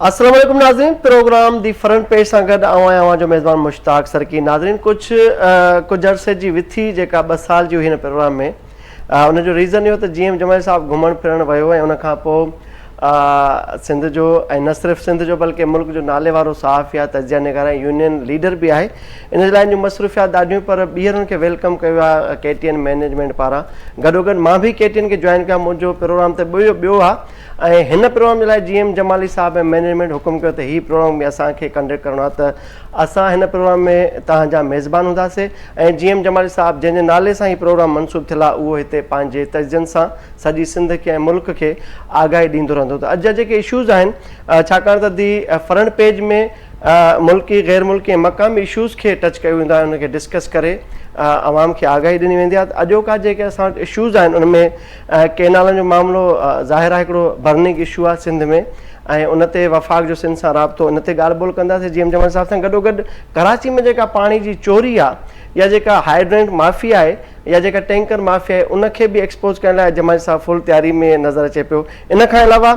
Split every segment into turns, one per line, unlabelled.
अस्सलाम वालेकुम नाज़रीन, प्रोग्राम दी फ्रंट पेज सां गॾु आवां जो मेज़बान मुश्ताक सरकी। नाज़रीन, कुछ अरसे जी विथी जेका 2 साल जी हुई हिन प्रोग्राम में, उन जो रीज़न इहो त जीअं जमाल साहब घुमण फिरण वियो ऐं उन खां पोइ सिंध जो ऐं न सिर्फ़ु सिंध जो बल्कि मुल्क जो नाले वारो सहाफ़ी आहे, तजिया निगार ऐं यूनियन लीडर बि आहे। इन जे लाइ जूं मसरूफ़ियात ॾाढियूं, पर ॿीहरनि खे वेलकम कयो आहे KTN मैनेजमेंट पारां। गॾोगॾु मां बि KTN खे जॉइन कयां, मुंहिंजो प्रोग्राम त ॿियो आहे ऐं हिन प्रोग्राम जे लाइ GM जमाली साहब ऐं मैनेजमेंट हुकुम कयो त हीउ प्रोग्राम बि असांखे कंडक्ट करिणो आहे, त असां हिन प्रोग्राम में तव्हांजा मेज़बान हूंदासीं ऐं GM जमाली साहब जंहिंजे नाले सां ही प्रोग्राम मनसूब थियल आहे उहो हिते पंहिंजे तजियनि सां सॼी सिंध खे ऐं मुल्क खे आगाही ॾींदो रहंदो। त अॼु जा जेके इशूज़ आहिनि, छाकाणि त दी फ्रंट पेज में मुल्की गैर मुल्की ऐं मक़ामी इशूज़ खे टच कयो वेंदो आहे, उनखे डिस्कस करे आवाम खे आगाही ॾिनी वेंदी आहे। अॼोका जेके असां वटि इशूज़ आहिनि उनमें केनालनि जो मामिलो ज़ाहिर आहे, हिकिड़ो बर्निंग इशू आहे सिंध में ऐं उन ते वफ़ाक़ जो सिंध सां राब्तो, उन ते ॻाल्हि ॿोल कंदासीं GM जमाल साहब सां। गॾोगॾु कराची में जेका पाणी जी चोरी आहे या जेका हाइड्रेंट माफ़िया आहे या जेका टैंकर माफ़िया आहे, उनखे बि एक्सपोज करण लाइ जमाल साहब फुल तयारी में नज़र अचे पियो। इन खां अलावा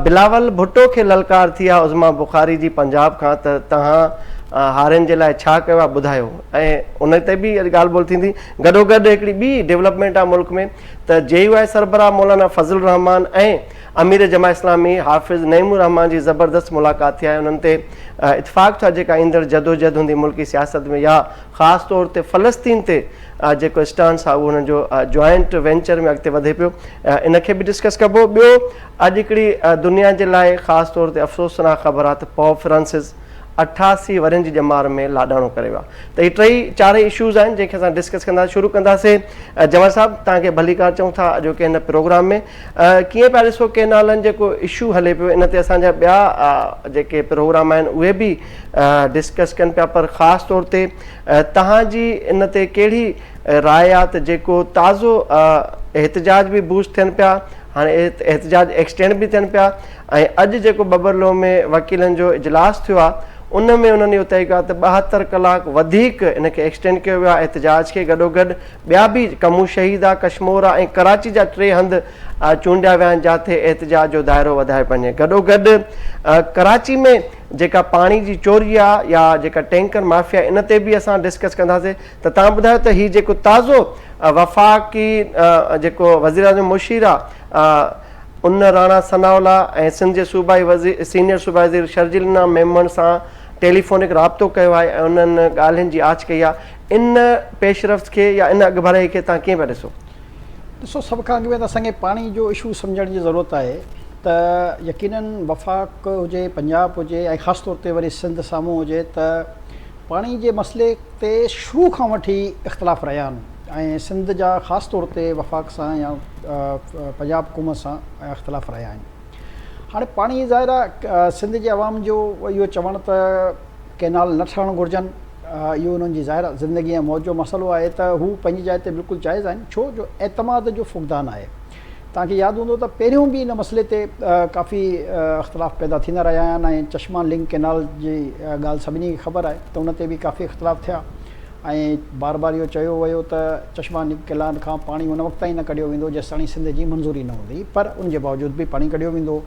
बिलावल भुट्टो खे ललकार थी आहे उज़मा बुखारी जी पंजाब खां, त तव्हां हारनि जे लाइ छा कयो आहे ॿुधायो, ऐं उन ते बि ॻाल्हि ॿोल थींदी। गॾोगॾु हिकिड़ी ॿी डेवलपमेंट आहे मुल्क में, त JUI सरबराह मौलाना फज़ल रहमान ऐं अमीर जमा इस्लामी हाफ़िज़ नईमुर रहमान जी ज़बरदस्त मुलाक़ात थी आहे। उन्हनि ते इतफ़ाक़ था जेका ईंदड़ जदोजहद हूंदी मुल्की सियासत में या ख़ासि तौर ते फ़लस्तीन ते जेको स्टांस आहे उहो हुननि जो जॉइंट वेंचर में अॻिते वधे पियो, इनखे बि डिस्कस कबो। ॿियो, अॼु हिकिड़ी दुनिया जे लाइ ख़ासि तौर ते अफ़सोसनाक ख़बर आहे त पोप फ्रांसिस 88 वरनि जी ॼमार में लाॾाणो करे विया। त इहे 4 इशूज़ आहिनि जंहिंखे असां डिस्कस कंदासीं। शुरू कंदासीं जमाल साहब, तव्हांखे भलीकार चऊं था अॼोके हिन प्रोग्राम में। कीअं पिया ॾिसो केनालनि जेको इशू हले पियो, इन ते असांजा ॿिया जेके प्रोग्राम आहिनि उहे बि डिस्कस कनि पिया, पर ख़ासि तौर ते तव्हांजी इन ते कहिड़ी राय आहे त जेको ताज़ो एहतजाज बि बूस्ट थियनि पिया, हाणे एहतजाज एक्सटेंड बि थियनि पिया, ऐं अॼु जेको बबरलो में वकीलनि जो इजलास थियो आहे उन में उन्हनि इहो तय कयो आहे त 72 कलाक वधीक इनखे एक्सटेंड कयो वियो आहे एहतजाज खे। गॾोगॾु ॿिया बि कमू शहीद आहे, कश्मोरा ऐं कराची जा 3 हंध चूंडिया विया आहिनि जिथे एहतजाज जो दाइरो वधाए वञे। गॾोगॾु कराची में जेका पाणी जी चोरी आहे या जेका टैंकर माफ़िया, इन ते बि असां डिस्कस कंदासीं। त तव्हां ॿुधायो त हीउ जेको ताज़ो वफ़ाक़ी जेको वज़ीर आज़म मुशीर आहे उन राणा सनाउल्ला ऐं सिंध जे सूबाई वज़ीर सीनियर सूबाई वज़ीर शर्जिलना मेमन सां टेलीफोनिक राब्तो कयो आहे ऐं उन्हनि ॻाल्हियुनि जी आच कई आहे। इन पेशरफ़्त खे या इन अॻभराई खे तव्हां कीअं पिया ॾिसो?
ॾिसो, सभ खां अॻु में त असांखे पाणी जो इशू सम्झण जी ज़रूरत आहे त यकीनन वफ़ाक़ हुजे, पंजाब हुजे ऐं ख़ासि तौर ते वरी सिंध साम्हूं हुजे, त पाणी जे मसइले ते शुरू खां वठी इख़्तिलाफ़ रहिया आहिनि ऐं सिंध जा ख़ासि तौर ते वफ़ाक़ सां या पंजाब हुकूमत सां इख़्तिलाफ़ रहिया आहिनि। हाणे पाणी ज़ाहिर आहे सिंध जे अवाम जो इहो चवणु त केनाल न ठहणु घुरिजनि, इहो उन्हनि जी ज़ाहिर ज़िंदगी ऐं मौज जो मसइलो आहे, त हू पंहिंजी जाइ ते बिल्कुलु जाइज़ आहिनि, छो जो एतमाद जो फुक़दान आहे। तव्हांखे यादि हूंदो त पहिरियों बि इन मसइले ते काफ़ी इख़्तिलाफ़ पैदा थींदा रहिया आहिनि ऐं चश्मा लिंक केनाल जी ॻाल्हि सभिनी खे ख़बर आहे त उन ते बि काफ़ी इख़्तिलाफ़ थिया ऐं बार बार इहो चयो वियो त चश्मा लिंक केनाल खां पाणी उन वक़्त ताईं न कढियो वेंदो जेसि ताईं सिंध जी मंज़ूरी न हूंदी, पर उनजे बावजूदि बि पाणी कढियो वेंदो।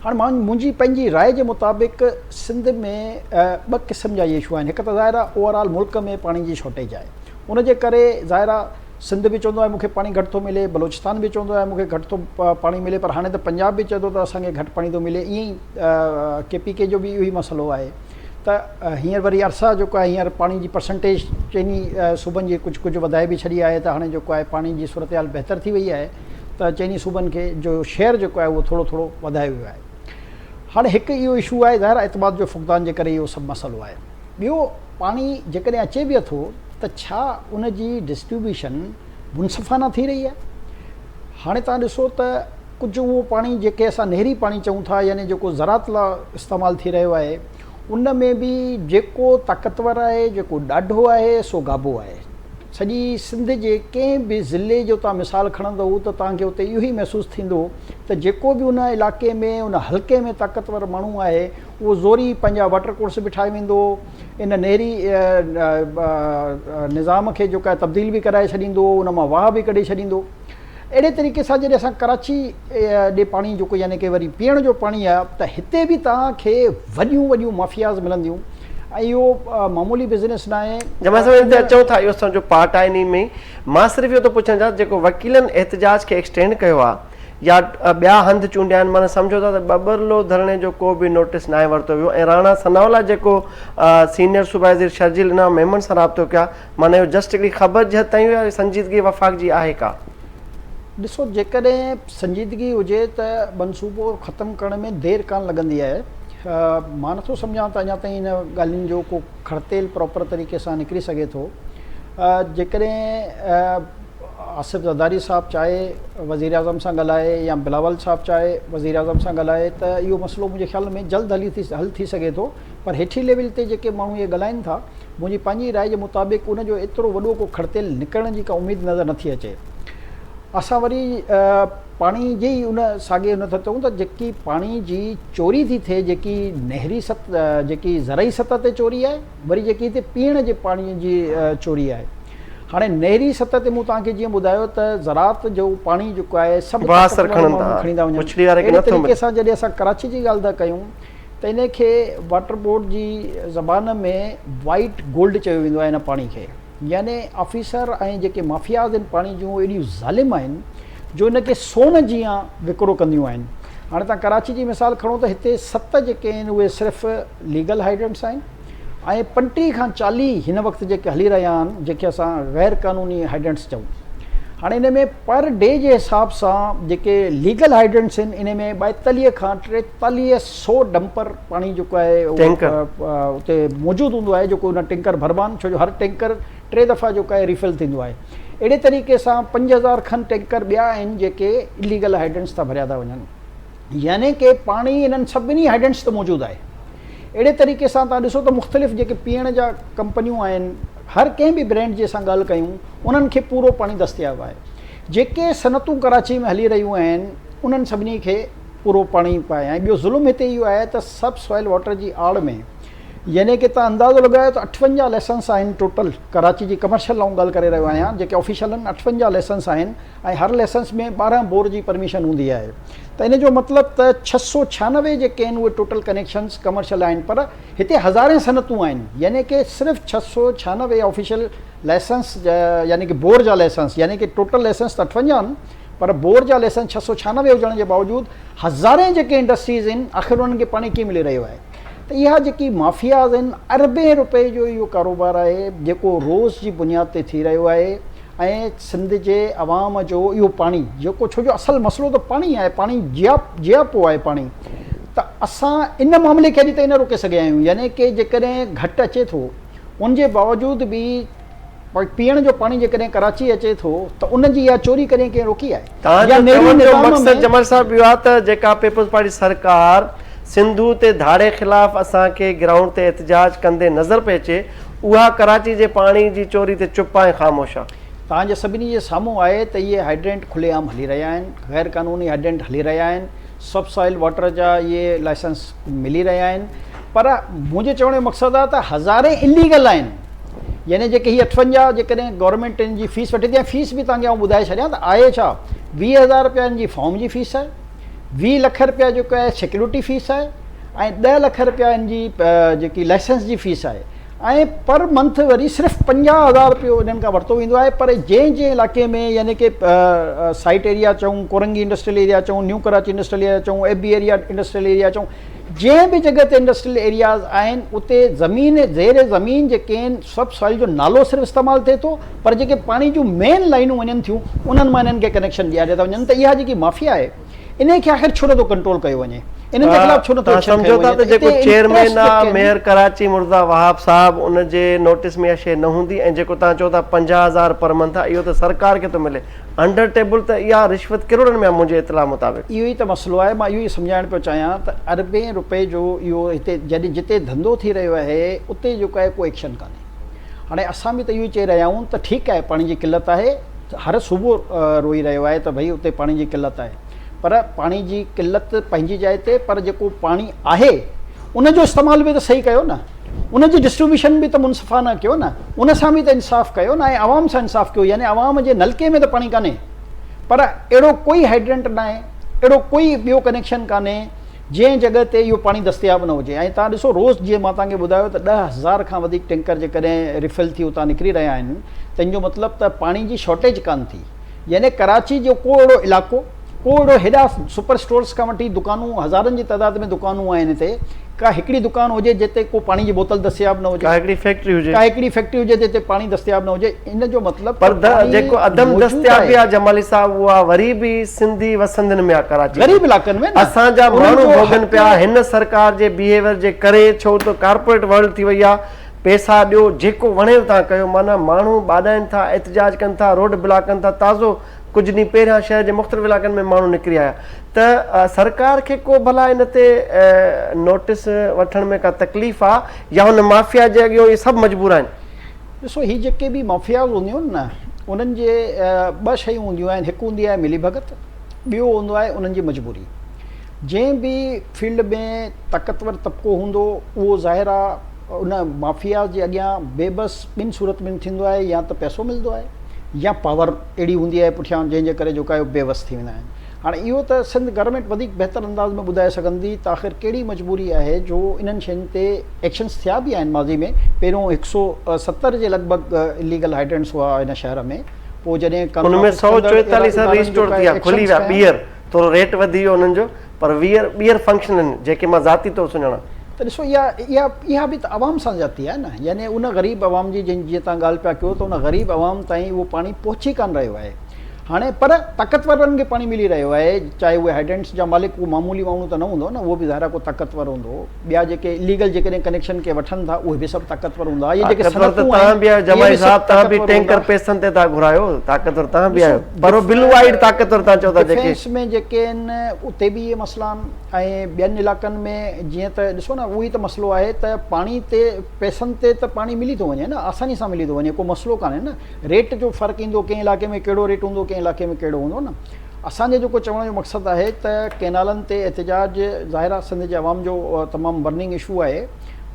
हाणे मुंहिंजी पंहिंजी राय जे मुताबिक़ सिंध में 2 क़िस्म जा इशू आहिनि। हिकु त ज़ाहिर आहे ओवरऑल मुल्क में पाणी जी शॉर्टेज आहे, उनजे करे ज़ाहिर आहे सिंध बि चवंदो आहे मूंखे पाणी घटि थो मिले, बलोचिस्तान बि चवंदो आहे मूंखे घटि थो पाणी मिले, पर हाणे त पंजाब बि चए थो त असांखे घटि पाणी थो मिले। ईअं ई KPK जो बि इहो ई मसइलो आहे। त हींअर वरी अरसा जेको आहे हींअर पाणी जी परसेंटेज चइनी सूबनि जी कुझु वधाए बि छॾी आहे, त हाणे जेको आहे पाणी जी सूरत हाल बहितर थी वई आहे, त चइनी सूबनि खे जो शेयर जेको आहे उहो थोरो थोरो वधायो वियो आहे। हाणे हिकु इहो इशू आहे ज़ाहिर एतमाद जो फुक़दान जे करे इहो सभु मसइलो आहे। ॿियो, पाणी जेकॾहिं अचे बि थो त छा उन जी डिस्ट्रीब्यूशन मुनसिफ़ाना थी रही आहे? हाणे तव्हां ॾिसो त कुझु उहो पाणी जेके असां नहरी पाणी चऊं था, यानी जेको ज़रात लाइ इस्तेमालु थी रहियो आहे, उन में बि जेको ताक़तवर आहे, जेको ॾाढो आहे, सो गाबो आहे। सॼी सिंध जे कंहिं बि ज़िले जो तव्हां मिसाल खणंदव त तव्हांखे उते इहो ई महसूसु थींदो त जेको बि उन इलाइक़े में उन हल्के में ताक़तवर माण्हू आहे उहो ज़ोरी पंहिंजा वाटर कोर्स बि ठाहे वेंदो, इन नहरी निज़ाम खे जेको आहे तब्दील बि कराए छॾींदो, उन मां वाह बि कढी छॾींदो। अहिड़े तरीक़े सां जॾहिं असां कराची ॾे पाणी जेको यानी कि वरी पीअण जो पाणी आहे त हिते बि तव्हांखे वॾियूं वॾियूं माफ़ियाज़ मिलंदियूं ऐं इहो मामूली बिज़नेस न आहे।
जमा साहिब हिते अचूं था, इहो असांजो पार्ट आहे इन में। मां सिर्फ़ु इहो थो पुछण चाहियां, जेको वकीलनि एहतजाज खे एक्सटेंड कयो आहे या ॿिया हंधि चूंडिया आहिनि, माना सम्झो था त बबरलो धरणे जो को बि नोटिस न आहे वरितो वियो, ऐं राणा सनावला जेको सीनियर सुबाइज़र शर्जील इनाम मेमन सां राब्तो कया, माना इहो जस्ट हिकिड़ी ख़बर जे हद ताईं संजीदगी वफ़ाक़ जी आहे का?
ॾिसो, जेकॾहिं संजीदगी हुजे त मनसूबो ख़तमु करण में देरि कान लॻंदी आहे। मां नथो सम्झां त अञा ताईं इन ॻाल्हियुनि जो को खड़तेल प्रॉपर तरीक़े सां निकिरी सघे थो। जेकॾहिं आसिफ़ ज़रदारी साहब चाहे वज़ीर आज़म सां ॻाल्हाए या बिलावल साहब चाहे वज़ीर आज़म सां ॻाल्हाए त इहो मसइलो मुंहिंजे ख़्याल में जल्द हल थी सघे थो। पर हेठी लेवल ते जेके माण्हू इहे ॻाल्हाइनि था, मुंहिंजी पंहिंजी राय जे मुताबिक़ उनजो एतिरो वॾो को खड़तेल निकिरण जी का उमेदु नज़र नथी अचे। असां वरी पाणी जे ई उन साॻे हुन था चऊं त जेकी पाणी जी चोरी थी थिए, जेकी नहरी जेकी ज़रई सतह ते चोरी आहे, वरी जेकी हिते पीअण जे पाणीअ जी चोरी आहे। हाणे नहरी सतह ते मूं तव्हांखे जीअं ॿुधायो त ज़रात जो पाणी जेको आहे सभु खणींदा वञनि। अहिड़े तरीक़े सां जॾहिं असां कराची जी ॻाल्हि था कयूं त इन खे वाटर बोर्ड जी ज़बान में वाइट गोल्ड चयो वेंदो आहे इन पाणी खे। यानी ऑफिसर ऐं जेके माफ़ियाज़ आहिनि पाणी जूं एॾियूं ज़ालिम आहिनि जो इनखे सोन जीअं विकिरो कंदियूं आहिनि। हाणे तव्हां कराची जी मिसाल खणो त हिते 7 जेके आहिनि उहे सिर्फ़ु लीगल हाइड्रेंट्स आहिनि ऐं 35 खां 40 हिन वक़्तु जेके हली रहिया आहिनि, जेके असां गैर क़ानूनी हाइड्रेंट्स चऊं। हाणे इन में पर डे जे हिसाब सां जेके लीगल हाइड्रेंट्स आहिनि, इन में 42 खां 4300 डंपर पाणी जेको आहे उते मौजूदु हूंदो आहे, जेको उन टैंकर भरबान, छो जो हर टैंकर 3 दफ़ा जेको आहे रिफिल थींदो आहे। अहिड़े तरीक़े सां 5000 खनि टैंकर ॿिया आहिनि जेके इलीगल हाइड्रेंट्स था भरिया था वञनि। यानी कि पाणी इन्हनि सभिनी हाइड्रेंट्स ते मौजूदु आहे। अहिड़े तरीक़े सां तव्हां ॾिसो त मुख़्तलिफ़ जेके पीअण जा कंपनियूं आहिनि, हर कंहिं बि ब्रांड जी असां ॻाल्हि कयूं, उन्हनि खे पूरो पाणी दस्तियाबु आहे। जेके सनतूं कराची में हली रहियूं आहिनि, उन्हनि सभिनी खे पूरो पाणी पाए। ऐं ॿियो ज़ुल्म हिते इहो आहे त सब सॉइल वाटर जी आड़ में, यानी कि तव्हां अंदाज़ो लॻायो त 58 लाइसेंस आहिनि टोटल। कराची जी कमर्शियल आऊं ॻाल्हि करे रहियो आहियां, जेके ऑफिशियल आहिनि 58 लाइसेंस आहिनि ऐं हर लाइसेंस में 12 बोर जी परमिशन हूंदी आहे। त इन जो मतिलबु त 696 जेके आहिनि उहे टोटल कनेक्शन्स कमर्शियल आहिनि, पर हिते हज़ारें सनतूं आहिनि। यानी कि सिर्फ़ु 696 ऑफिशियल लाइसेंस यानी कि बोर जा लाइसेंस, यानी कि टोटल लाइसेंस त 58 आहिनि, पर बोर जा लाइसेंस 696 हुजण जे बावजूदि हज़ारें जेके इंडस्ट्रीज़ आहिनि, आख़िर उन्हनि खे पाणी कीअं मिली रहियो आहे। त इहा जेकी माफ़ियाज़ आहिनि, अरबें रुपए जो इहो कारोबारु आहे जेको रोज़ जी बुनियाद ते थी रहियो आहे। ऐं सिंध जे अवाम जो इहो पाणी जेको, छो जो असल मसइलो त पाणी आहे, पाणी जियापो आहे पाणी। त असां इन मामले खे अॼु ताईं न रोके सघिया आहियूं। यानी कि जेकॾहिं घटि अचे थो, उनजे बावजूदि बि पीअण जो पाणी जेकॾहिं कराची अचे थो त उनजी इहा चोरी कॾहिं कंहिं रोकी आहे?
जमल साहब इहो आहे त जेका पीपल्स पार्टी सरकार सिंधु ते धाड़े ख़िलाफ़ असांखे ग्राउंड ते एहतजाज कंदे नज़र पई अचे, उहा कराची जे पाणी जी चोरी ते चुप ऐं ख़ामोश आहे।
तव्हांजे सभिनी जे साम्हूं आहे त इहे हाइड्रेंट खुलेआम हली रहिया आहिनि, गैर क़ानूनी हाइड्रेंट हली रहिया आहिनि, सब सॉइल वाटर जा इहे लाइसेंस मिली रहिया आहिनि। पर मुंहिंजे चवण जो मक़सदु आहे त हज़ारें इलीगल आहिनि। यानी जेके हीअ 58 जेकॾहिं गवर्नमेंट इन जी फीस वठे थी, ऐं फीस बि तव्हांखे आउं ॿुधाए छॾियां त आहे छा। 20,000 रुपया इन जी फॉर्म जी फीस आहे, 20 लख रुपया जेको आहे सिक्योरिटी फीस आहे, ऐं 10 लख रुपया इन जी जेकी लाइसेंस जी फीस आहे। ऐं पर मंथ वरी सिर्फ़ु 50,000 रुपयो इन्हनि खां वरितो वेंदो आहे। पर जंहिं इलाइक़े में, यानी कि साइट एरिया चऊं, कोरंगी इंडस्ट्रियल एरिया चऊं, न्यू कराची इंडस्ट्रियल एरिया चऊं, एबी एरिया इंडस्ट्रियल एरिया चऊं, जंहिं बि जॻह ते इंडस्ट्रियल एरियाज़ आहिनि, उते ज़मीन ज़ेर ज़मीन जेके आहिनि, सब सॉइल जो नालो सिर्फ़ु इस्तेमालु थिए थो, पर जेके पाणी जूं मेन लाइनूं वञनि थियूं, उन्हनि मां इन्हनि खे कनेक्शन ॾियारिया था वञनि। त इहा जेकी माफ़िया आहे, इन खे आख़िर छो नथो कंट्रोल कयो वञे? इन जे ख़िलाफ़ छो नथो
सम्झो था त जेको चेयरमैन आहे मेयर कराची मुर्दा वहाब साहब, उनजे नोटिस में इहा शइ न हूंदी। ऐं जेको तव्हां चओ था 50,000 पर मंथ आहे, इहो त सरकार खे थो मिले अंडर टेबल। त इहा रिश्वत किरोड़नि में आहे मुंहिंजे इतला मुताबिक़।
इहो ई त मसइलो आहे। मां इहो ई सम्झाइण पियो चाहियां त अरबें रुपए जो इहो हिते जॾहिं जिते धंधो थी रहियो आहे, उते जेको आहे को एक्शन कान्हे। हाणे असां बि त इहो ई चई रहिया आहियूं त ठीकु आहे, पाणी जी किल्लत आहे, हर सुबुह रोई रहियो आहे त भई उते पाणी जी किल्लत आहे। पर पाणी जी किल्लत पंहिंजी जाइ ते, पर जेको पाणी आहे उनजो इस्तेमालु बि त सही कयो न, उनजी डिस्ट्रीब्यूशन बि त मुनसिफ़ाना कयो न, उन सां बि त इंसाफ़ कयो न, ऐं आवाम सां इंसाफ़ कयो। यानी आवाम जे नलके में त पाणी कान्हे, पर अहिड़ो कोई हाइड्रेंट न आहे, अहिड़ो कोई ॿियो कनेक्शन कान्हे जंहिं जॻह ते इहो पाणी दस्तियाबु न हुजे। ऐं तव्हां ॾिसो रोज़ जीअं मां तव्हांखे ॿुधायो त 10,000 खां वधीक टैंकर जेकॾहिं रिफिल थी उतां निकिरी रहिया आहिनि त इन जो मतिलबु त पाणी जी शॉर्टेज कान थी। यानी कराची जो को अहिड़ो इलाइक़ो, को अहिड़ो हेॾा सुपर स्टोर्स खां वठी दुकानूं, हज़ारनि जी तइदाद में दुकानूं आहिनि हिते, का हिकिड़ी दुकान हुजे जिते को पाणी जी बोतल दस्तियाबु न हुजे,
का हिकिड़ी फैक्ट्री हुजे,
का हिकिड़ी फैक्ट्री हुजे जिते पाणी दस्तियाबु न हुजे। इन जो मतिलबु
पर जेको अदम दस्तियाबी आहे जमाली साहब, उहा वरी बि सिंधी वसंदनि में आहे, कराची
ग़रीब इलाइक़नि में
असांजा माण्हू भोगनि पिया हिन सरकार जे बिहेवियर जे करे। छो त कॉर्पोरेट वर्ल्ड थी वई आहे, पैसा ॾियो, जेको वणे तव्हां कयो। माना माण्हू बाॾाइनि था, एहतजाज कनि था, रोड ब्लॉक कनि था। ताज़ो कुझु ॾींहं पहिरियां शहर जे मुख़्तलिफ़ इलाइक़नि में माण्हू निकिरी आया। त सरकार खे को भला इन ते नोटिस वठण में का तकलीफ़ आहे या हुन माफ़िया जे अॻियां इहे सभु मजबूर आहिनि?
ॾिसो, ही जेके बि माफ़ियाज़ हूंदियूं आहिनि न, उन्हनि जे ॿ शयूं हूंदियूं आहिनि। हिकु हूंदी आहे मिली भगत, ॿियो हूंदो आहे उन्हनि जी मजबूरी। जंहिं बि फील्ड में ताक़तवर तबिको हूंदो उहो ज़ाहिर आहे उन माफ़िया जे अॻियां बेबस ॿिनि सूरत में थींदो आहे, या त पैसो मिलंदो आहे या पावर अहिड़ी हूंदी आहे पुठियां जंहिंजे करे जेका आहे बेवस थी वेंदा आहिनि। हाणे इहो त सिंध गवर्नमेंट वधीक बहितर अंदाज़ में ॿुधाए सघंदी त आख़िर कहिड़ी मजबूरी आहे जो इन्हनि शयुनि ते एक्शन्स थिया बि आहिनि माज़ी में। पहिरियों 170 जे लॻभॻि इलीगल हाइड्रेंट्स हुआ हिन शहर में, पोइ जॾहिं
144 रिस्टोर थी विया, खुली विया। ॿीहर थोरो रेट वधी वियो उन्हनि जो, पर ॿीहर फंक्शन आहिनि जेके मां ज़ाती तौरु सुञाणा।
त ॾिसो, इहा बि त आवाम सां जाती आहे न। यानी उन ग़रीब आवाम जी जीअं तव्हां ॻाल्हि पिया कयो, त उन ग़रीब आवाम ताईं उहो पाणी पहुची कान रहियो आहे। हाणे पर ताक़तवरनि खे पाणी मिली रहियो आहे, चाहे उहे हाइड्रेंट्स जा मालिक उहो मामूली माण्हू त न हूंदो न, उहो बि ज़ाहिर को ताक़तवर हूंदो। ॿिया जेके इलीगल जेकॾहिं कनेक्शन खे वठनि था उहे बि सभु ताक़तवर हूंदा। ये जेके
तव्हां बि टैंकर पैसनि ते था घुरायो, ताक़तवर तव्हां बि आहियो, पर बिल वाइड ताक़तवर तव्हां चओ था।
डिफेंस में जेके आहिनि उते बि इहे मसइला आहिनि, ऐं ॿियनि इलाइक़नि में जीअं त ॾिसो न, उहो ई त मसइलो आहे त पाणी ते पैसनि ते त पाणी मिली थो वञे न, आसानी सां मिली थो वञे, को मसइलो कान्हे न। रेट जो फ़र्क़ु ईंदो, कंहिं इलाइक़े में कहिड़ो रेट हूंदो, कंहिं इलाइक़े में कहिड़ो हूंदो न। असांजे जेको चवण जो मक़सदु आहे त कैनालनि ते एहतजाज ज़ाहिर आहे सिंध जे आवाम जो तमामु बर्निंग इशू आहे,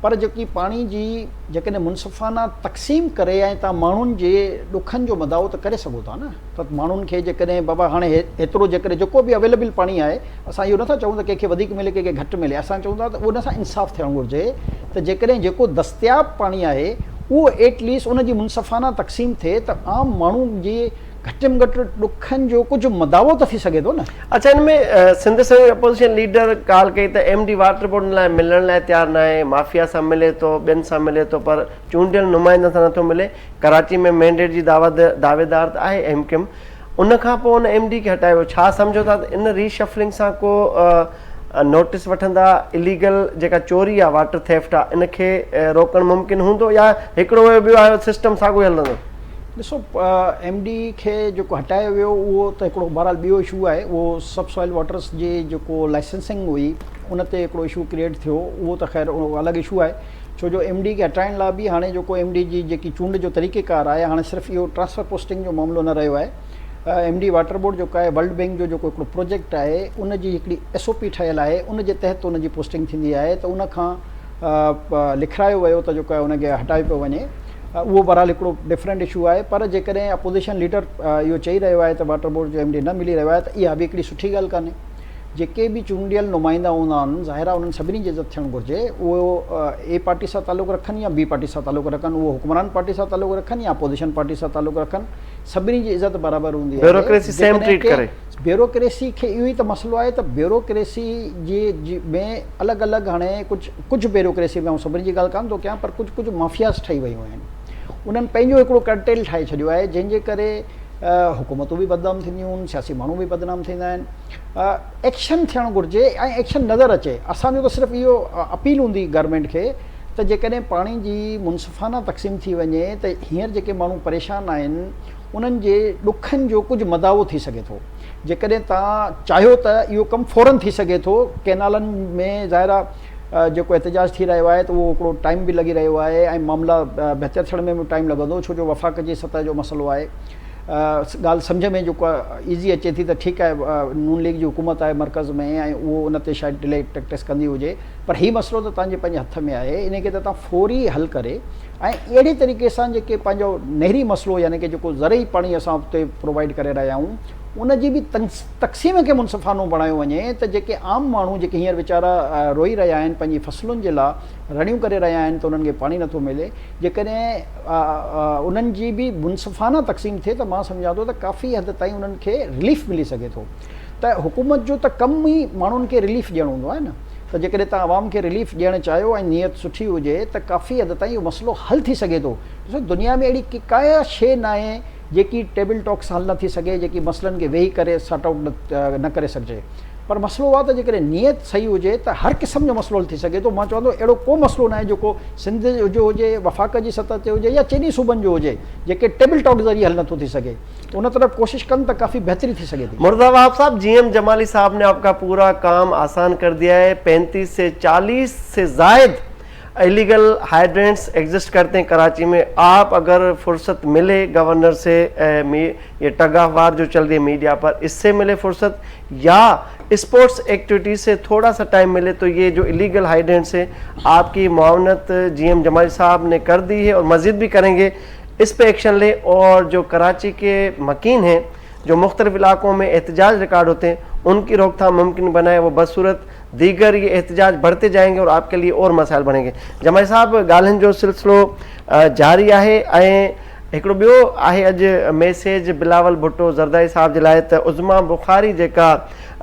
पर जेकी पाणी जी जेकॾहिं मुनसिफ़ाना तक़सीम करे ऐं तव्हां माण्हुनि जे ॾुखनि जो मदाओ त करे सघो था न। त माण्हुनि खे जेकॾहिं बाबा हाणे एतिरो जेकॾहिं जेको बि अवेलेबल पाणी आहे, असां इहो नथा चऊं त कंहिंखे वधीक मिले कंहिंखे घटि मिले, असां चऊं था त उन सां इंसाफ़ थियणु घुरिजे त जेकॾहिं जेको दस्तियाबु पाणी आहे उहो एटलीस्ट उन जी मुनसिफ़ाना तक़सीम थिए त आम माण्हू जी घटि में घटि ॾुखनि जो कुझु मदावो त थी सघे थो न।
अच्छा, हिन में सिंध से अपोजिशन लीडर ॻाल्हि कई त MD वाटर बोर्ड लाइ मिलण लाइ तयारु न आहे, माफ़िया सां मिले थो, ॿियनि सां मिले थो, पर चूंडियल नुमाइंदनि सां नथो मिले। कराची में मैंडेट जी दावेदार त आहे MKM, उन खां पोइ उन MD खे हटायो। छा सम्झो था त इन रीशफलिंग सां को नोटिस वठंदा, इलीगल जेका चोरी आहे, वाटर थेफ्ट आहे, इनखे रोकणु मुमकिन हूंदो या हिकिड़ो ॿियो आहे सिस्टम साॻियो ई हलंदो?
ॾिसो, MD खे जेको हटायो वियो उहो त हिकिड़ो बहरहाल ॿियो इशू आहे। उहो सब सॉइल वाटर्स जी जेको लाइसेंसिंग हुई उन ते हिकिड़ो इशू क्रिएट थियो, उहो त ख़ैर उहो अलॻि इशू आहे। छो जो MD खे हटाइण लाइ बि हाणे जेको MD जी जेकी चूंड जो तरीक़ेकार आहे, हाणे सिर्फ़ु इहो ट्रांसफर पोस्टिंग जो मामिलो न रहियो आहे। MD वाटर बोर्ड जेको आहे वर्ल्ड बैंक जो जेको हिकिड़ो प्रोजेक्ट आहे, उन जी हिकिड़ी SOP ठहियलु आहे, उन जे तहत उन जी पोस्टिंग थींदी आहे। त उन खां लिखायो वियो त जेको आहे उनखे हटायो पियो वञे। उहो बहरहाल हिकिड़ो डिफरेंट इशू आहे। पर जेकॾहिं अपोज़िशन लीडर इहो चई रहियो आहे त वाटर बोर्ड जो MD न मिली रहियो आहे, त इहा बि हिकिड़ी सुठी ॻाल्हि कान्हे। जेके बि चूंडियल नुमाइंदा हूंदा आहिनि, ज़ाहिर आहे उन्हनि सभिनी जी इज़त थियणु घुरिजे। उहो A पार्टी सां तालुक़ु रखनि या B पार्टी सां तालुक़ु रखनि, उहो हुकुमरान पार्टी सां तालुक़ु रखनि या अपोज़िशन पार्टी सां तालुक़ु रखनि, सभिनी जी इज़त बराबरि हूंदी आहे।
ब्यूरोक्रेसी सेम ट्रीट करे।
ब्यूरोक्रेसी खे इहो ई त मसइलो आहे त ब्यूरोक्रेसी जे में अलॻि अलॻि हाणे कुझु ब्यूरोक्रेसी में, ऐं सभिनी जी ॻाल्हि कान थो कयां, पर कुझु माफ़ियाज़ ठही वियूं आहिनि। उन्हनि पंहिंजो हिकिड़ो कर्टेल ठाहे छॾियो आहे, जंहिंजे करे हुकूमतूं बि बदनाम थींदियूं आहिनि, सियासी माण्हू बि बदनाम थींदा आहिनि। एक्शन थियणु घुरिजे ऐं एक्शन नज़र अचे। असांजो त सिर्फ़ु इहो अपील हूंदी गवर्नमेंट खे त जेकॾहिं पाणी जी मुनसिफ़ाना तक़सीम थी वञे त हींअर जेके माण्हू परेशान आहिनि उन्हनि जे ॾुखनि जो कुझु मदावो थी सघे थो। जेकॾहिं तव्हां चाहियो त इहो कमु फ़ौरन थी सघे थो। कैनालनि में ज़ाहिर आहे जेको एहतजाज थी रहियो आहे त उहो हिकिड़ो टाइम बि लॻी रहियो आहे ऐं मामला बहितर थियण में बि टाइम लॻंदो, छो जो वफ़ाक़ जी सतह जो मसइलो आहे। ॻाल्हि सम्झ में जेको आहे ईज़ी अचे थी त ठीकु आहे, नून लीग जी हुकूमत आहे मर्कज़ में ऐं उहो उन ते शायदि डिले प्रैक्टिस कंदी हुजे, पर हीउ मसइलो त तव्हांजे पंहिंजे हथ में आहे। इन खे त तव्हां फौरी हल करे ऐं अहिड़ी तरीक़े सां जेके पंहिंजो नहरी मसइलो यानी कि जेको ज़रई पाणी असां उते प्रोवाइड करे रहिया आहियूं उन जी बि तक़सीम खे मुनसिफ़ानो बणायो वञे त जेके आम माण्हू जेके हींअर वीचारा रोई रहिया आहिनि पंहिंजी फसलुनि जे लाइ रड़ियूं करे रहिया आहिनि त उन्हनि खे पाणी नथो मिले, जेकॾहिं उन्हनि जी बि मुनसिफ़ाना तक़सीम थिए त मां सम्झां थो त काफ़ी हद ताईं उन्हनि खे रिलीफ मिली सघे थो। त हुकूमत जो त कमु ई माण्हुनि खे रिलीफ ॾियणो हूंदो आहे न, त जेकॾहिं तव्हां आवाम खे रिलीफ ॾियणु चाहियो ऐं नियत सुठी हुजे त काफ़ी हद ताईं इहो मसइलो हल थी सघे थो। ॾिसो दुनिया में अहिड़ी का शइ न आहे जेकी टेबल टॉक सां हल न थी सघे, जेकी मसइलनि खे वेही करे सॉर्ट आउट न करे सघिजे, पर मसइलो आहे त जेकॾहिं नियत सही हुजे त हर क़िस्म जो मसइलो हल थी सघे थो। मां चवंदो अहिड़ो को मसइलो न आहे जेको सिंध जो हुजे, वफ़ाक़ जी सतह ते हुजे या चइनी सूबनि जो हुजे, जेके टेबल टॉक ज़रिए हल नथो थी सघे। उन तरफ़ कोशिश कनि त काफ़ी बहितरी थी सघे थी।
मुर्तज़ा वहाब साहब, जीएम जमाली साहब ने आपका पूरा काम आसान कर दिया है। 35 से 40 से ज़ायद इलीगल हाइड्रेंट्स एग्जिस्ट करते हैं कराची में। आप अगर फुर्सत मिले गवर्नर से, ये टग ऑफ वार जो चल रही है मीडिया पर, इससे मिले फुर्सत या स्पोर्ट्स एक्टिविटी से थोड़ा सा टाइम मिले, तो ये जो इलीगल हाइड्रेंट्स है आपकी मुआवनत जीएम जमाली साहब ने कर दी है और मज़ीद भी करेंगे, इस पे एक्शन ले। और जो कराची के मकीन हैं जो मुख्तलिफ इलाकों में एहतजाज रिकॉर्ड होते हैं, उनकी रोकथाम मुमकिन बनाए, वो बदसूरत दीगर ये एहतजाज बढ़ते जाएंगे और आपके लिए और मसाइल बनेंगे। जमाली साहब, ॻाल्हियुनि जो सिलसिलो जारी आहे। ऐं हिकिड़ो ॿियो आहे अॼु मैसेज बिलावल भुट्टो ज़रदारी साहब जे लाइ त उज़मा बुखारी जेका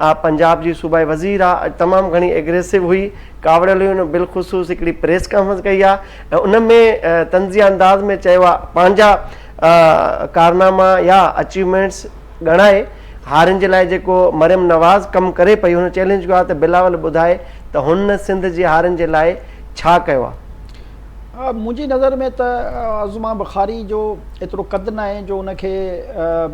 पंजाब जी सूबाई वज़ीर आहे, तमामु घणी एग्रेसिव हुई, कावड़ियल हुई। उन बिलख़ुसूस हिकिड़ी प्रेस कॉन्फ्रेंस कई आहे ऐं उन में तंज़िया अंदाज़ में चयो आहे पंहिंजा कारनामा या अचीवमेंट्स ॻणाए हारियुनि जे लाइ जेको मरियम नवाज़ कमु करे पई, हुन चैलेंज कयो आहे त बिलावल ॿुधाए त हुन सिंध जी हारियुनि जे लाइ छा कयो आहे।
मुंहिंजी नज़र में त उज़मा बुखारी जो एतिरो क़द न आहे जो उनखे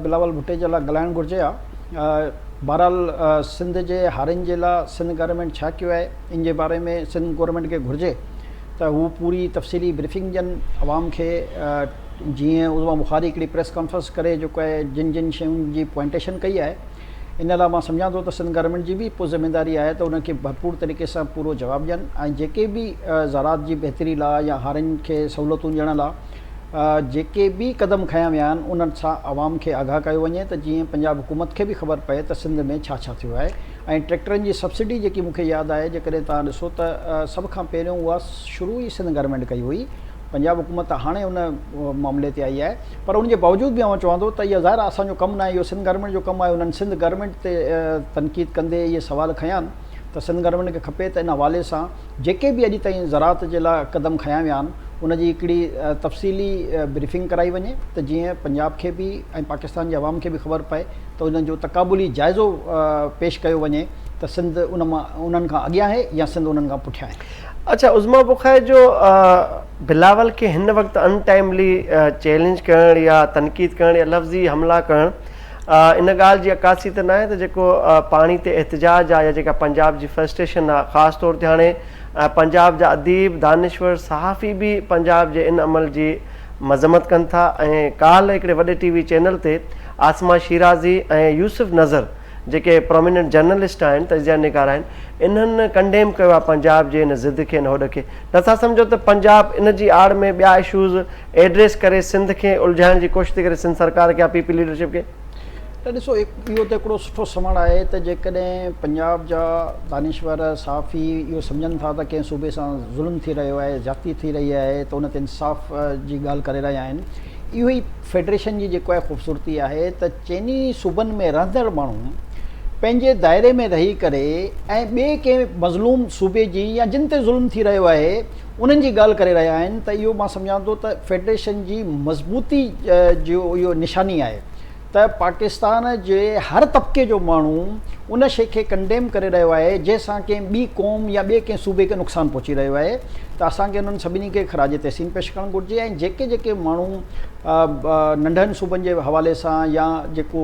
बिलावल भुट्टे जे लाइ ॻाल्हाइणु घुरिजे आहे। बहरहाल सिंध जे हारियुनि जे लाइ सिंध गवर्नमेंट छा कयो आहे इन जे बारे में सिंध गवर्नमेंट खे घुरिजे त हू पूरी तफ़सीली ब्रीफिंग ॾियनि आवाम खे। जीअं उज़मा बुखारी हिकिड़ी प्रेस कॉन्फ्रेंस करे जेको आहे जिन जिन शयुनि जी पॉइंटेशन कई आहे, इन लाइ मां सम्झां थो त सिंध गवर्नमेंट जी बि पोइ ज़िमेदारी आहे त उनखे भरपूर तरीक़े सां पूरो जवाबु ॾियनि ऐं जेके बि ज़रात जी बहितरी लाइ या हारियुनि खे सहूलियतूं ॾियण लाइ जेके बि क़दम खयां विया आहिनि, उन्हनि सां आवाम खे आगाह कयो वञे त जीअं पंजाब हुकूमत खे बि ख़बर पए त सिंध में छा छा थियो आहे। ऐं ट्रैक्टरनि जी सब्सिडी जेकी मूंखे यादि आहे, जेकॾहिं तव्हां ॾिसो त सभ खां पहिरियों उहा शुरू ई सिंध गवर्नमेंट कई हुई। पंजाब हुकूमत हाणे उन मामले ते आई आहे, पर उनजे बावजूदि बि आउं चवां थो त इहा ज़ाहिर आहे असांजो कमु न आहे, इहो सिंध गवर्नमेंट जो कमु आहे। उन्हनि सिंध गवर्नमेंट ते तनक़ीद कंदे इहे सवाल खयां आहिनि त सिंध गवर्नमेंट खे खपे त इन हवाले सां जेके बि अॼु ताईं ज़रात जे लाइ क़दम खयां विया आहिनि, उनजी हिकिड़ी तफ़सीली ब्रीफिंग कराई वञे त जीअं पंजाब खे बि ऐं पाकिस्तान जे अवाम खे बि ख़बर पए त उन्हनि जो तक़ाबुली जाइज़ो पेश कयो वञे त सिंध उन्हनि खां अॻियां आहे या सिंध उन्हनि खां पुठियां आहे।
अच्छा, उज़मा बुखारी जो बिलावल के हिन वक़्तु अनटाइमली चैलेंज करणु या तनक़ीद करणु या लफ़्ज़ी हमला करणु, इन ॻाल्हि जी अकासी त न आहे त जेको पाणी ते एहतजाज आहे या जेका पंजाब जी फ्रस्ट्रेशन आहे, ख़ासि तौर ते हाणे पंजाब जा अदीब दानिश्वर सहाफ़ी बि पंजाब जे इन अमल जी मज़म्मत कनि था। ऐं काल्ह हिकिड़े वॾे टीवी चैनल ते आसमा शिराज़ी ऐं यूसुफ नज़र जेके प्रोमिनेंट जर्नलिस्ट आहिनि, तजिया निगार आहिनि, इन्हनि कंडेम कयो आहे पंजाब जे इन ज़िद खे, इन होड़ खे। नथा सम्झो त पंजाब इन जी आड़ में ॿिया इशूज़ एड्रेस करे सिंध खे उलझाइण जी कोशिशि थी करे, सिंध सरकार खे या पीपी लीडरशिप खे?
त ॾिसो, इहो त हिकिड़ो सुठो समण आहे त जेकॾहिं पंजाब जा दानिश्वर सहाफ़ी इहो सम्झनि था त कंहिं सूबे सां ज़ुल्म थी रहियो आहे, ज़्यादती थी रही आहे, त उन ते इंसाफ़ जी ॻाल्हि करे रहिया आहिनि। इहो ई फेडरेशन जी जेको आहे ख़ूबसूरती आहे त चइनी सूबनि में रहंदड़ माण्हू पंहिंजे दायरे में रही करे ऐं ॿिए कंहिं मज़लूम सूबे जी या जिन ते ज़ुल्म थी रहियो आहे उन्हनि जी ॻाल्हि करे रहिया आहिनि। त इहो मां सम्झां थो त फेडरेशन जी मज़बूती जो इहो निशानी आहे त पाकिस्तान जे हर तबिके जो माण्हू उन शइ खे कंडेम करे रहियो आहे जंहिंसां कंहिं ॿी क़ौम या ॿिए कंहिं सूबे खे नुक़सानु पहुची रहियो आहे। त असांखे उन्हनि सभिनी खे ख़राज तहसीन पेश करणु घुरिजे ऐं जेके जेके माण्हू नंढनि सूबनि जे हवाले सां या जेको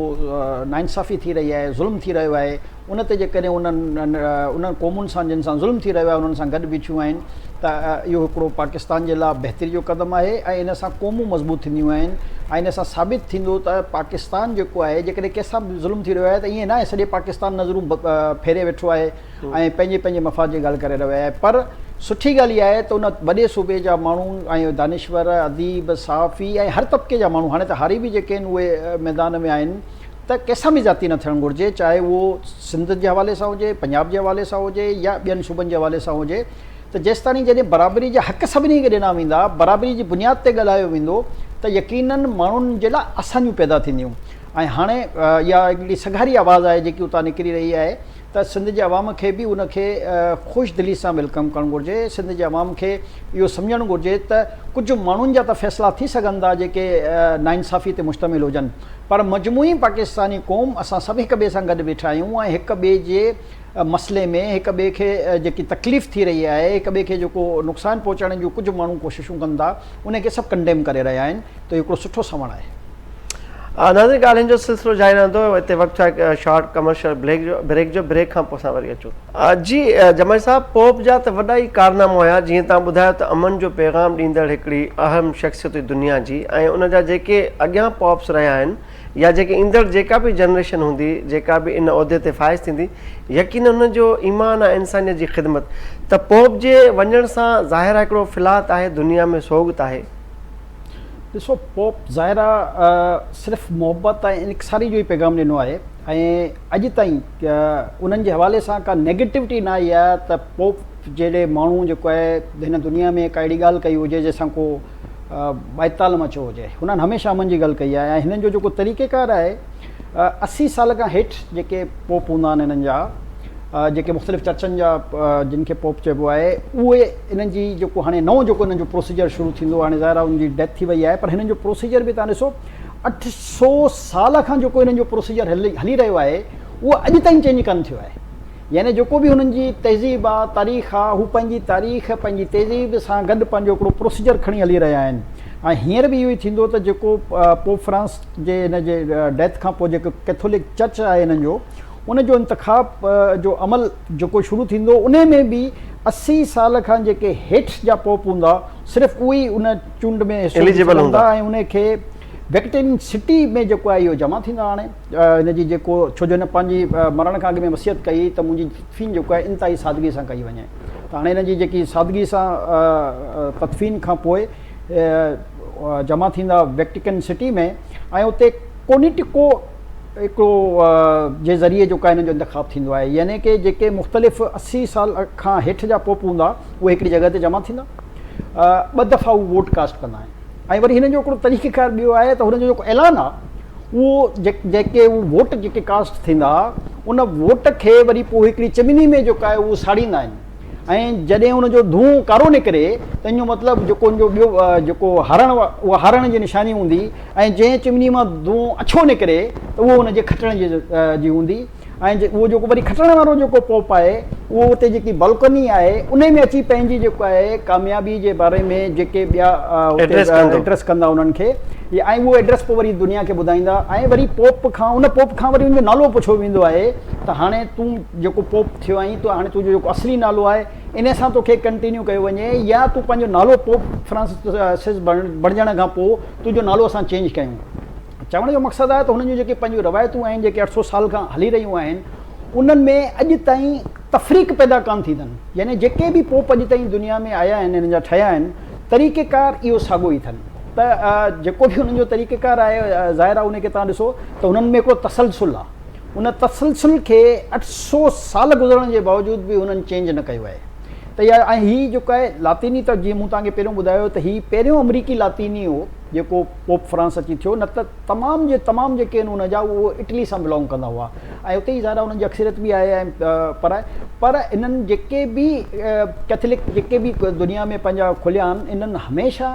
नाइंसाफ़ी थी रही आहे, ज़ुल्म थी रहियो आहे, उन ते जेकॾहिं उन्हनि क़ौमुनि सां जिन सां ज़ुल्म थी रहियो आहे उन्हनि सां गॾु बीठियूं आहिनि, त इहो हिकिड़ो पाकिस्तान जे लाइ बहितरी जो क़दमु आहे ऐं इन सां क़ौमूं मज़बूत थींदियूं आहिनि ऐं इन सां साबित थींदो त पाकिस्तान जेको आहे जेकॾहिं कंहिंसां बि ज़ुल्म थी रहियो आहे त ईअं न आहे सॼे पाकिस्तान नज़रूं फेरे वेठो आहे ऐं पंहिंजे पंहिंजे मफ़ाद जी ॻाल्हि करे रहियो आहे। पर सुठी ॻाल्हि इहा आहे त उन वॾे सूबे जा माण्हू ऐं दानिश्वर, अदीब, सहाफ़ी ऐं हर तबिके जा माण्हू, हाणे त हारी बि जेके आहिनि उहे मैदान में आहिनि, त त कंहिंसां बि ज़ाती न थियणु घुरिजे, चाहे उहो सिंध जे हवाले सां हुजे, पंजाब जे हवाले सां हुजे या ॿियनि सूबनि जे हवाले सां हुजे। त जेसिताईं जॾहिं बराबरी जा हक़ सभिनी खे ॾिना वेंदा, बराबरी जी बुनियाद ते ॻाल्हायो वेंदो, त यकीनन माण्हुनि जे लाइ आसानियूं पैदा थींदियूं। ऐं हाणे इहा हिकिड़ी सघारी आवाज़ु आहे जेकी उतां निकिरी रही आहे, त सिंध जे अवाम खे बि उनखे ख़ुशि दिली सां वेलकम करणु घुरिजे। सिंध जे अवाम खे इहो सम्झणु घुरिजे त कुझु माण्हुनि जा त फ़ैसिला थी सघनि था जेके नाइंसाफ़ी ते मुश्तमिल हुजनि, पर मजमूई पाकिस्तानी क़ौम असां सभु हिक ॿिए सां गॾु वेठा आहियूं ऐं हिक ॿिए जे मसइले में हिक ॿिए खे जेकी तकलीफ़ थी रही आहे, हिक ॿिए खे जेको नुक़सानु पहुचाइण जूं कुझु माण्हू कोशिशूं कनि था, उनखे सभु कंडेम करे रहिया आहिनि। त हिकिड़ो सुठो सवण आहे।
नाज़रीन, ॻाल्हियुनि जो सिलसिलो जारी रहंदो। हिते वक़्तु आहे शॉर्ट कमर्शियल ब्रेक खां पोइ असां वरी अचूं। जी जमाल साहब, पोप जा त वॾा ई कारनामा हुया, जीअं तव्हां ॿुधायो त अमन जो पैगाम ॾींदड़ हिकिड़ी अहम शख़्सियत हुई दुनिया जी, ऐं उनजा जेके अॻियां पॉप्स रहिया आहिनि या जेके ईंदड़ जेका बि जनरेशन हूंदी, जेका बि इन उहिदे ते फ़ाइज़ थींदी, यकीन उनजो ईमान आहे इंसानियत जी ख़िदमत। त पोप जे वञण सां ज़ाहिर आहे हिकिड़ो फिलात आहे, दुनिया में सोगत आहे।
ॾिसो, पोप ज़ाहिरा सिर्फ़ु मोहबत ऐं इनसारी जो ई पैगाम ॾिनो आहे, ऐं अॼु ताईं उन्हनि जे हवाले सां का नेगेटिविटी न आई आहे त पोप जहिड़े माण्हू जेको आहे हिन दुनिया में का अहिड़ी ॻाल्हि कई हुजे जंहिंसां को बाइताल मचो हुजे। हुननि हमेशह अमन जी ॻाल्हि कई आहे। ऐं हिननि जो जेको तरीक़ेकार आहे, 80 साल खां हेठि जेके पोप हूंदा आहिनि हिननि जा, जेके मुख़्तलिफ़ चर्चनि जा जिन खे पोप चइबो आहे, उहे इन्हनि जी जेको हाणे नओं जेको इन्हनि जो प्रोसीजर शुरू थींदो, हाणे ज़ाहिर आहे उनजी डेथ थी वई आहे, पर हिननि जो प्रोसीजर बि तव्हां ॾिसो 800 साल खां जेको हिननि जो प्रोसीजर हली रहियो आहे, उहो अॼु ताईं चेंज कोन थियो आहे। यानी जेको बि हुननि जी तहज़ीब आहे, तारीख़ आहे, हू पंहिंजी तारीख़ पंहिंजी तहज़ीब सां गॾु पंहिंजो हिकिड़ो प्रोसीजर खणी हली रहिया आहिनि। ऐं हींअर बि इहो ई थींदो त जेको पोप फ्रांस जे हिन जे डेथ खां पोइ जेको कैथोलिक चर्च आहे हिननि जो, उनजो इंतिखाब जो अमल जेको शुरू थींदो, उन में बि 80 साल खां जेके हेठि जा पोप हूंदा, सिर्फ़ु उहे ई उन चूंड में एलिजिबल हूंदा ऐं उनखे वेटिकन सिटी में जेको आहे इहो जमा थींदा। हाणे हिनजी जेको, छो जो हिन पंहिंजी मरण खां अॻु में वसियत कई त मुंहिंजी तदफ़ीन जेको आहे इंतिहाई सादगी सां कई वञे। त हाणे हिनजी जेकी सादगी सां तदफ़ीन खां पोइ जमा थींदा वेटिकन सिटी में, ऐं उते कोनिटिको हिकिड़ो जे ज़रिए जेको आहे हिन जो इंतिखाब थींदो आहे। यानी कि जेके मुख़्तलिफ़ 80 साल खां हेठि जा पोप हूंदा, उहे हिकिड़ी जॻह ते जमा थींदा, 2 दफ़ा उहे वोट कास्ट कंदा आहिनि। ऐं वरी हिन जो हिकिड़ो तरीक़ेकार ॿियो आहे त हुनजो जेको ऐलान आहे, उहो जेके उहे वोट जेके कास्ट थींदा, उन वोट खे वरी पोइ हिकिड़ी चिमनी में जेको आहे उहो साड़ींदा आहिनि, ऐं जॾहिं हुनजो धूं कारो निकिरे त इन जो मतिलबु जेको उनजो ॿियो जेको हारणु, उहा हारण जी निशानी हूंदी, ऐं जंहिं चिमनी मां धूं अछो निकिरे त उहो हुनजे खटण जी हूंदी। ऐं उहो जेको वरी खटण वारो जेको पोप आहे, उहो उते जेकी बालकनी आहे उन में अची पंहिंजी जेको आहे कामयाबी जे बारे में जेके ॿिया एड्रेस कंदा उन्हनि खे, ऐं उहो एड्रेस पोइ वरी दुनिया खे ॿुधाईंदा। ऐं वरी पोप खां वरी उनजो नालो पुछियो वेंदो आहे त हाणे तूं जेको पोप थियो आहीं, त हाणे तुंहिंजो जेको असली नालो आहे इन सां तोखे कंटिन्यू कयो वञे, या तूं पंहिंजो नालो पोप फ्रांसिस बणजण खां पोइ तुंहिंजो नालो असां चेंज कयूं। चवण जो मक़सदु आहे त हुननि जूं जेके पंहिंजूं रवायतूं आहिनि, जेके 800 साल खां हली रहियूं आहिनि, उन्हनि में अॼु ताईं तफ़रीक़ पैदा कोन थी अथनि। यानी जेके बि पोप अॼु ताईं दुनिया में आया आहिनि, हिननि जा ठहिया आहिनि, तरीक़ेकार इहो साॻियो ई अथनि। त जेको बि हुननि जो तरीक़ेकार आहे, ज़ाहिर आहे उनखे तव्हां ॾिसो त हुननि में हिकिड़ो तसलसुल आहे। उन तसलसुल खे 800 साल गुज़रण जे बावजूदि बि हुननि चेंज न कयो आहे। त इहा ऐं हीअ जेको आहे लातीनी, त जीअं मूं तव्हांखे पहिरियों ॿुधायो त हीअ पहिरियों अमरीकी लातीनी हो जेको पोप फ्रांस अची थियो, न त तमामु जेके आहिनि हुनजा उहो इटली सां बिलोंग कंदा हुआ, ऐं उते ई ज़ाहिर हुननि जी अक्सरियत बि आहे ऐं पर इन्हनि जेके बि कैथोलिक जेके बि दुनिया में पंहिंजा खुलिया आहिनि, इन्हनि हमेशह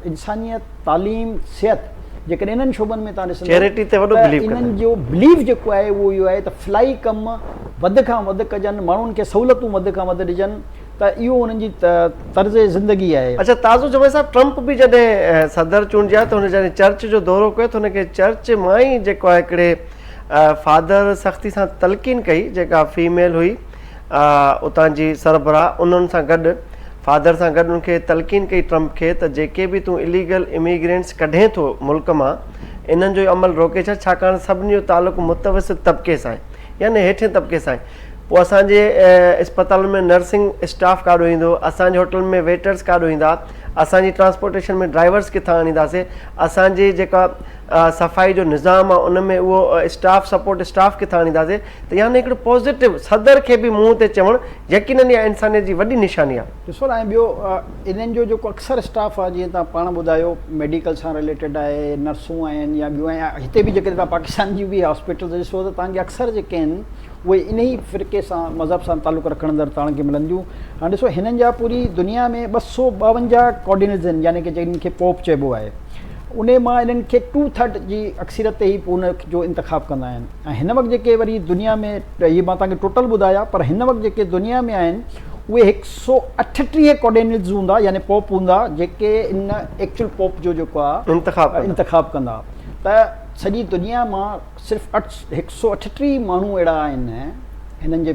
इंसानियत, तालीम, सिहत, जेकॾहिं इन्हनि शोबनि में तव्हां ॾिसंदो, इन्हनि जो बिलीव जेको आहे उहो इहो आहे त फलाई कमु वधि खां वधि कजनि, माण्हुनि खे सहूलियतूं वधि खां वधि ॾिजनि। त इहो हुननि जी तर्ज़ ज़िंदगी आहे।
अच्छा, ताज़ो जमाल साहब, ट्रंप बि जॾहिं सदर चूंडिया त हुन जॾहिं चर्च जो दौरो कयो त हुनखे चर्च मां ई जेको आहे हिकिड़े फादर सख़्ती सां तलक़ीन कई, जेका फीमेल हुई उतां जी सरबराह, उन्हनि सां गॾु फादर सां गॾु उनखे तलक़ीन कई ट्रंप खे त जेके बि तूं इलीगल इमिग्रेंट्स कढे थो मुल्क मां, इन्हनि जो अमल रोके छॾ, छाकाणि सभिनी जो तालुक़ु मुतवसित तबिके सां आहे, यानी हेठि तबिके सां आहे। पोइ असांजे अस्पताल में नर्सिंग स्टाफ काॾो ईंदो, असांजे होटल में वेटर्स काॾो ईंदा, असांजी ट्रांसपोर्टेशन में ड्राइवर्स किथां आणींदासीं, असांजी जेका सफ़ाई जो निज़ाम आहे उन में उहो स्टाफ सपोर्ट स्टाफ किथां आणींदासीं। त यानी हिकिड़ो पॉज़िटिव सदर खे बि मुंहं ते चवणु यकीनन इहा इंसानियत जी वॾी निशानी आहे।
ॾिसो ना, ऐं ॿियो इन्हनि जो जेको अक्सर स्टाफ आहे, जीअं तव्हां पाण ॿुधायो मेडिकल सां रिलेटेड आहे, नर्सूं आहिनि या ॿियूं आहिनि, हिते बि जेके तव्हां पाकिस्तान जी बि हॉस्पिटल ॾिसो त तव्हांखे अक्सर जेके आहिनि उहे इन ई फ़िरके सां मज़हब सां तालुक़ु रखंदड़ तव्हांखे मिलंदियूं। हाणे ॾिसो, हिननि जा पूरी दुनिया में 252 कोऑर्डिनेटर्स आहिनि, यानी कि जिन खे पोप चइबो आहे। उन मां इन्हनि खे 2/3 जी अक्सरियत ते ई उन जो इंतिखाब कंदा आहिनि। ऐं हिन वक़्तु जेके वरी दुनिया में, इहे मां तव्हांखे टोटल ॿुधाया, पर हिन वक़्तु जेके दुनिया में आहिनि उहे 138 कोऑर्डिनेटर्स हूंदा, यानी पोप हूंदा, जेके इन एक्चुअल पोप जो जेको आहे इंतिखाब कंदा। त सॼी दुनिया मां सिर्फ़ु 138 माण्हू अहिड़ा आहिनि हिननि जे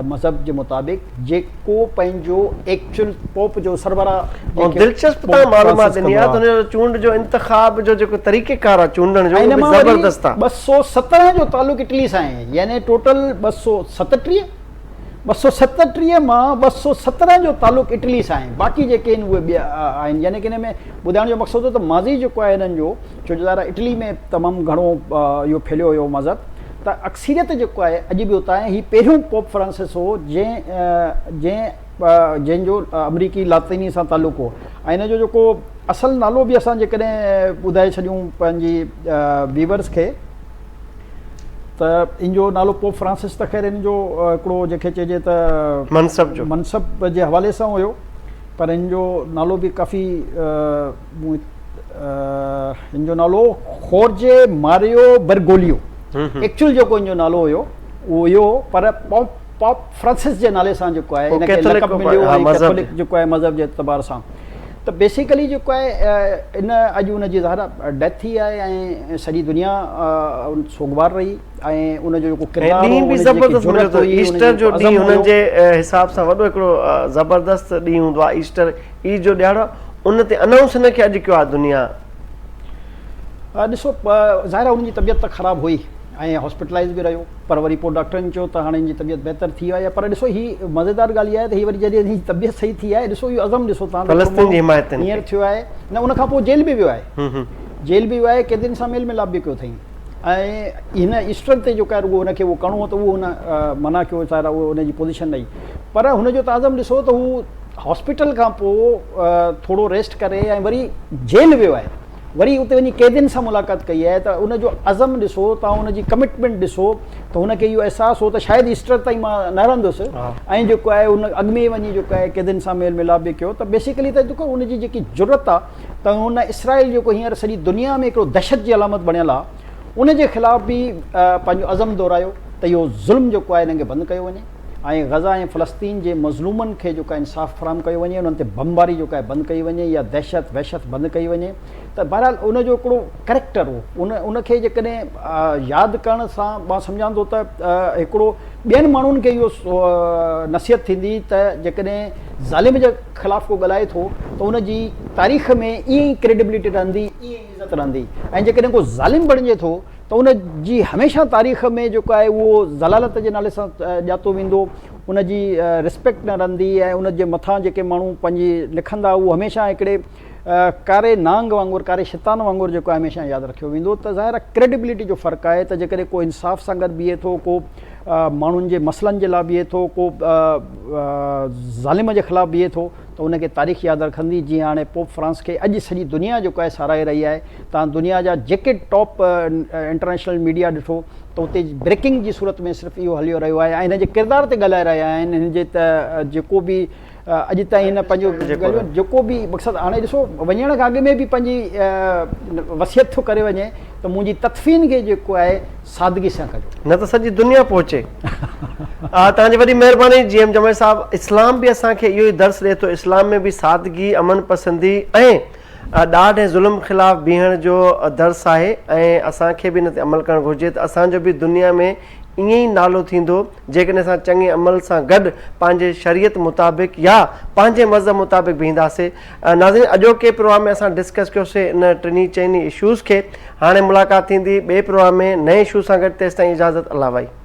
मज़हब जे मुताबिक़ जेको पंहिंजो एक्चुअल पोप जो सरबराह।
ऐं दिलचस्प मालूमात ॾिनी आहे त हुनजो चूंड जो इंतिखाब जो जेको तरीक़ेकार आहे चूंडण जो ज़बरदस्त आहे।
217 जो तालुक़ु इटली सां आहे, यानी टोटल 237 मां 217 जो तालुक़ु इटली सां आहे। बाक़ी जेके आहिनि उहे ॿिया आहिनि, यानी कि हिन में ॿुधाइण जो मक़सदु त माज़ी जेको आहे हिननि जो, छो जो ज़ाहिर इटली में तमामु घणो इहो फैलियो हुयो मज़हब, त अक्सरियत जेको आहे अॼु बि उतां आहे। हीउ पहिरियों पोप फ्रांसिस हो जंहिंजो अमरीकी लातीनी सां तालुक़ु हो। ऐं हिन जो जेको असुलु नालो बि असां जेकॾहिं ॿुधाए छॾियूं पंहिंजी व्यूअर्स खे, त इन जो नालो पोप फ्रांसिस त ख़ैर इन जो हिकिड़ो जंहिंखे चइजे त मनसब जे हवाले सां हुयो, पर इन जो नालो बि काफ़ी इन जो नालो खोर्जे मारियो बर्गोलियो एक्चुअल जेको इन जो नालो हुयो उहो इहो, पर पोप फ्रांसिस जे नाले सां जेको आहे इनखे लक़ब मिलियो आहे कैथोलिक जेको आहे मज़हब जे एतबार सां। त बेसिकली जेको आहे इन अॼु उनजी ज़ाहिर डेथ थी आहे ऐं सॼी दुनिया सोगवार रही। ऐं उनजो जेको
किरदारु ईस्टर जो ॾींहुं हुननि जे हिसाब सां वॾो हिकिड़ो ज़बरदस्त ॾींहुं हूंदो आहे। ईस्टर ईद जो ॾियारो, उन ते अनाउंस हिनखे अॼु कयो आहे दुनिया।
ॾिसो, ज़ाहिर उनजी तबियत त ख़राबु हुई ऐं हॉस्पिटलाइज़ बि रहियो, पर वरी पोइ डॉक्टरनि चयो त हाणे हिनजी तबियत बहितर थी वई आहे। पर ॾिसो, हीअ मज़ेदार ॻाल्हि इहा आहे त हीअ वरी जॾहिं हिनजी तबियत सही थी आहे, ॾिसो इहो अज़म ॾिसो तव्हां हींअर थियो आहे न, उनखां पोइ जेल बि वियो आहे। जेल बि वियो आहे, कैदियुनि सां मेल मिलाप बि कयो अथई। ऐं हिन ईस्टर ते जेको आहे रुॻो हुनखे उहो करिणो हो त उहो हुन मना कयो, ज़ाहिर उहो हुनजी पोज़ीशन रही। पर हुनजो त अज़म ॾिसो त हू हॉस्पिटल खां पोइ थोरो रेस्ट करे ऐं वरी जेल वियो आहे, वरी उते वञी कैदियुनि सां मुलाक़ात कई आहे। त उनजो अज़म ॾिसो तव्हां, उनजी कमिटमेंट ॾिसो त हुनखे इहो अहसासु हो त शायदि ईस्टर ताईं मां न रहंदुसि। ऐं जेको आहे उन अॻु में वञी जेको आहे कैदियुनि सां मेल मिलाप बि कयो। त बेसिकली त जेको उनजी जेकी ज़रूरत आहे, त हुन इसराइल जेको हींअर सॼी दुनिया में हिकिड़ो दहशत जी अलामत बणियल आहे, उनजे ख़िलाफ़ बि पंहिंजो अज़म दोहरायो त इहो ज़ुल्म जेको आहे हिनखे बंदि कयो वञे ऐं गज़ा ऐं फ़लस्तीन जे मज़लूमनि खे जेको आहे इंसाफ़ फ़राहम कयो वञे, उन्हनि ते बमबारी जेका आहे बंदि कई वञे या दहशत वहशत बंदि कई वञे। त बहरहाल उनजो हिकिड़ो कैरेक्टर हो, उनखे जेकॾहिं यादि करण सां मां सम्झां थो त हिकिड़ो ॿियनि माण्हुनि खे इहो नसीहत थींदी त जेकॾहिं ज़ालिम जे ख़िलाफ़ु को ॻाल्हाए थो त उनजी तारीख़ में ईअं ई क्रेडिबिलिटी रहंदी, ईअं ई इज़त रहंदी। ऐं जेकॾहिं को ज़ालिम बणिजे थो त उनजी हमेशह तारीख़ में जेको आहे उहो ज़लालत जे नाले सां ॼातो वेंदो, उनजी रिस्पेक्ट न रहंदी ऐं उनजे मथां जेके माण्हू पंहिंजी लिखंदा उहो हमेशह हिकिड़े कारे नांग वांगुरु, कारे शैतान वांगुरु जेको आहे हमेशह यादि रखियो वेंदो। त ज़ाहिर क्रेडिबिलिटी जो फ़र्क़ु आहे त जेकॾहिं को इंसाफ़ सां गॾु बीहे थो, को माण्हुनि जे मसइलनि जे लाइ बीहे थो, को ज़ालिम जे ख़िलाफ़ु बीहे थो, त उनखे तारीख़ यादि रखंदी। जीअं हाणे पोप फ्रांस खे अॼु सॼी दुनिया जेको आहे साराहे रही आहे। तव्हां दुनिया जा जेके टॉप इंटरनेशनल मीडिया ॾिठो त उते ब्रेकिंग जी सूरत में सिर्फ़ु इहो हलियो रहियो आहे ऐं हिन जे किरदार ते ॻाल्हाए रहिया आहिनि। हिन जे त जेको बि अॼु ताईं हिन पंहिंजो जेको बि मक़सदु, हाणे ॾिसो वञण खां अॻु में बि पंहिंजी वसियत थो करे वञे त मुंहिंजी तदफ़ीन खे जेको आहे सादगी सां कजो,
न त सॼी दुनिया पहुचे। तव्हांजी वॾी महिरबानी जीएम जमाई साहब। इस्लाम बि असांखे इहो ई दर्स ॾिए थो, इस्लाम में बि सादगी, अमन पसंदी ऐं ॾाढे ज़ुल्म ख़िलाफ़ु बीहण जो दर्स आहे ऐं असांखे बि हिन ते अमल करणु घुरिजे त असांजो बि दुनिया में ईअं ई नालो थींदो जेकॾहिं असां चङे अमल सां गॾु पंहिंजे शरीयत मुताबिक़ या पंहिंजे मज़हब मुताबिक़ बीहंदासीं। नाज़रीन, अॼोके प्रोग्राम में असां डिस्कस कयोसीं इन टिनी चइनी इशूज़ खे। हाणे मुलाक़ात थींदी ॿिए प्रोग्राम में नए इशू सां गॾु। तेसिताईं इजाज़त, अल्लाह भाई।